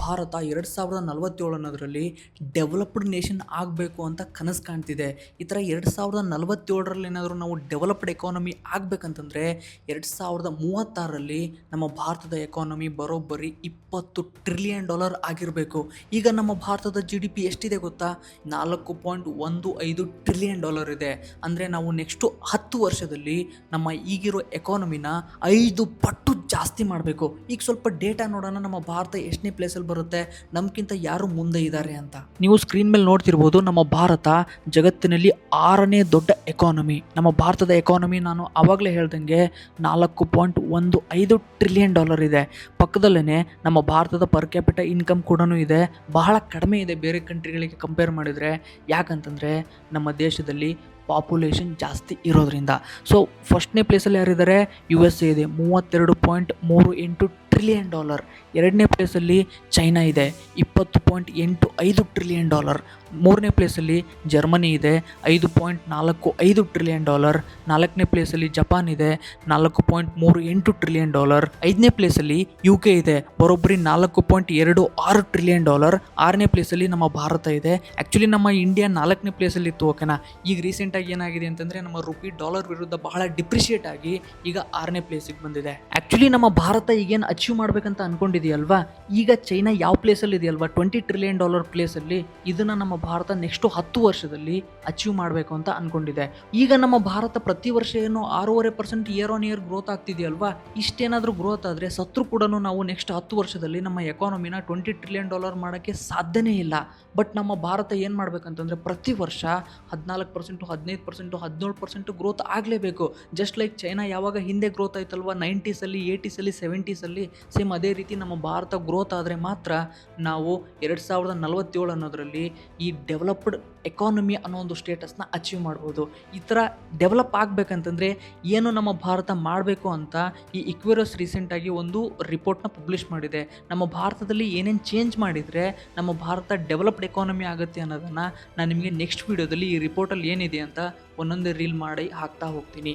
Bharat 2047 ಅನ್ನೋದರಲ್ಲಿ developed nation ಆಗಬೇಕು ಅಂತ ಕನಸು ಕಾಣ್ತಿದೆ. ಈ ಥರ 2047ರಲ್ಲಿ ಏನಾದರೂ ನಾವು ಡೆವಲಪ್ಡ್ ಎಕಾನಮಿ ಆಗಬೇಕಂತಂದರೆ 2036ರಲ್ಲಿ ನಮ್ಮ ಭಾರತದ ಎಕಾನಮಿ ಬರೋಬ್ಬರಿ $20 ಟ್ರಿಲಿಯನ್ ಆಗಿರಬೇಕು. ಈಗ ನಮ್ಮ ಭಾರತದ GDP ಎಷ್ಟಿದೆ ಗೊತ್ತಾ? $4.15 ಟ್ರಿಲಿಯನ್ ಇದೆ. ಅಂದರೆ ನಾವು ನೆಕ್ಸ್ಟು 10 ವರ್ಷದಲ್ಲಿ ನಮ್ಮ ಈಗಿರೋ ಎಕಾನಮಿನ 5 ಪಟ್ಟು ಜಾಸ್ತಿ ಮಾಡಬೇಕು. ಈಗ ಸ್ವಲ್ಪ ಡೇಟಾ ನೋಡೋಣ, ನಮ್ಮ ಭಾರತ ಎಷ್ಟನೇ ಪ್ಲೇಸಲ್ಲಿ ಬರುತ್ತೆ, ನಮ್ಗಿಂತ ಯಾರು ಮುಂದೆ ಇದ್ದಾರೆ ಅಂತ. ನೀವು ಸ್ಕ್ರೀನ್ ಮೇಲೆ ನೋಡ್ತಿರ್ಬೋದು, ನಮ್ಮ ಭಾರತ ಜಗತ್ತಿನಲ್ಲಿ 6ನೇ ದೊಡ್ಡ ಎಕಾನಮಿ. ನಮ್ಮ ಭಾರತದ ಎಕಾನಮಿ ನಾನು ಆವಾಗಲೇ ಹೇಳ್ದಂಗೆ $4.15 ಟ್ರಿಲಿಯನ್ ಇದೆ. ಪಕ್ಕದಲ್ಲೇ ನಮ್ಮ ಭಾರತದ ಪರ್ ಕ್ಯಾಪಿಟ ಇನ್ಕಮ್ ಕೂಡ ಇದೆ, ಬಹಳ ಕಡಿಮೆ ಇದೆ ಬೇರೆ ಕಂಟ್ರಿಗಳಿಗೆ ಕಂಪೇರ್ ಮಾಡಿದರೆ. ಯಾಕಂತಂದರೆ ನಮ್ಮ ದೇಶದಲ್ಲಿ ಪಾಪ್ಯುಲೇಷನ್ ಜಾಸ್ತಿ ಇರೋದ್ರಿಂದ. ಸೊ ಫಸ್ಟ್ನೇ ಪ್ಲೇಸಲ್ಲಿ ಯಾರಿದ್ದಾರೆ? USA ಇದೆ, $32.38 ಟ್ರಿಲಿಯನ್. ಎರಡನೇ ಪ್ಲೇಸಲ್ಲಿ ಚೈನಾ ಇದೆ, $20.85 ಟ್ರಿಲಿಯನ್. ಮೂರನೇ ಪ್ಲೇಸಲ್ಲಿ ಜರ್ಮನಿ ಇದೆ, $5.45 ಟ್ರಿಲಿಯನ್. ನಾಲ್ಕನೇ ಪ್ಲೇಸಲ್ಲಿ ಜಪಾನ್ ಇದೆ, $4.38 ಟ್ರಿಲಿಯನ್. ಐದನೇ ಪ್ಲೇಸಲ್ಲಿ UK ಇದೆ, ಬರೋಬ್ಬರಿ $4.26 ಟ್ರಿಲಿಯನ್. ಆರನೇ ಪ್ಲೇಸಲ್ಲಿ ನಮ್ಮ ಭಾರತ ಇದೆ. ಆ್ಯಕ್ಚುಲಿ ನಮ್ಮ ಇಂಡಿಯಾ 4ನೇ ಪ್ಲೇಸಲ್ಲಿ ಇತ್ತು, ಓಕೆನಾ. ಈಗ ರೀಸೆಂಟಾಗಿ ಏನಾಗಿದೆ ಅಂತಂದರೆ ನಮ್ಮ ರುಪಿ ಡಾಲರ್ ವಿರುದ್ಧ ಬಹಳ ಡಿಪ್ರಿಷಿಯೇಟ್ ಆಗಿ ಈಗ 6ನೇ ಪ್ಲೇಸಿಗೆ ಬಂದಿದೆ. ಆ್ಯಕ್ಚುಲಿ ನಮ್ಮ ಭಾರತ ಈಗೇನು ಅಚೀವ್ ಮಾಡಬೇಕಂತ ಅನ್ಕೊಂಡಿದೆಯಲ್ವಾ, ಈಗ ಚೈನಾ ಯಾವ ಪ್ಲೇಸಲ್ಲಿ ಇದೆಯಲ್ವಾ, $20 ಟ್ರಿಲಿಯನ್ ಪ್ಲೇಸಲ್ಲಿ, ಇದನ್ನು ನಮ್ಮ ಭಾರತ ನೆಕ್ಸ್ಟು 10 ವರ್ಷದಲ್ಲಿ ಅಚೀವ್ ಮಾಡಬೇಕು ಅಂತ ಅಂದ್ಕೊಂಡಿದೆ. ಈಗ ನಮ್ಮ ಭಾರತ ಪ್ರತಿ ವರ್ಷ ಏನು 6.5% ಇಯರ್ ಆನ್ ಇಯರ್ ಗ್ರೋತ್ ಆಗ್ತಿದೆಯಲ್ವಾ, ಇಷ್ಟೇನಾದರೂ ಗ್ರೋತ್ ಆದರೆ ಸತ್ರು ಕೂಡ ನಾವು ನೆಕ್ಸ್ಟ್ 10 ವರ್ಷದಲ್ಲಿ ನಮ್ಮ ಎಕಾನಮಿನ $20 ಟ್ರಿಲಿಯನ್ ಮಾಡೋಕ್ಕೆ ಸಾಧ್ಯನೇ ಇಲ್ಲ. ಬಟ್ ನಮ್ಮ ಭಾರತ ಏನು ಮಾಡಬೇಕಂತಂದರೆ ಪ್ರತಿ ವರ್ಷ 14%, 15%, 17% ಗ್ರೋತ್ ಆಗಲೇಬೇಕು. ಜಸ್ಟ್ ಲೈಕ್ ಚೈನಾ ಯಾವಾಗ ಹಿಂದೆ ಗ್ರೋತ್ ಆಯ್ತಲ್ವ 90ಸಲ್ಲಿ, 80ಸಲ್ಲಿ, 70ಸಲ್ಲಿ, ಸೇಮ್ ಅದೇ ರೀತಿ ನಮ್ಮ ಭಾರತ ಗ್ರೋತ್ ಆದರೆ ಮಾತ್ರ ನಾವು 2047 ಅನ್ನೋದರಲ್ಲಿ ಈ ಡೆವಲಪ್ಡ್ ಎಕಾನಮಿ ಅನ್ನೋ ಒಂದು ಸ್ಟೇಟಸ್ನ ಅಚೀವ್ ಮಾಡ್ಬೋದು. ಈ ಥರ ಡೆವಲಪ್ ಆಗಬೇಕಂತಂದರೆ ಏನು ನಮ್ಮ ಭಾರತ ಮಾಡಬೇಕು ಅಂತ ಈ ಇಕ್ವಿರಸ್ ರೀಸೆಂಟಾಗಿ ಒಂದು ರಿಪೋರ್ಟ್ನ ಪಬ್ಲಿಷ್ ಮಾಡಿದೆ. ನಮ್ಮ ಭಾರತದಲ್ಲಿ ಏನೇನು ಚೇಂಜ್ ಮಾಡಿದರೆ ನಮ್ಮ ಭಾರತ ಡೆವಲಪ್ಡ್ ಎಕಾನಮಿ ಆಗುತ್ತೆ ಅನ್ನೋದನ್ನು ನಾನು ನಿಮಗೆ ನೆಕ್ಸ್ಟ್ ವೀಡಿಯೋದಲ್ಲಿ ಈ ರಿಪೋರ್ಟಲ್ಲಿ ಏನಿದೆ ಅಂತ ಒಂದೊಂದೇ ರೀಲ್ ಮಾಡಿ ಹಾಕ್ತಾ ಹೋಗ್ತೀನಿ.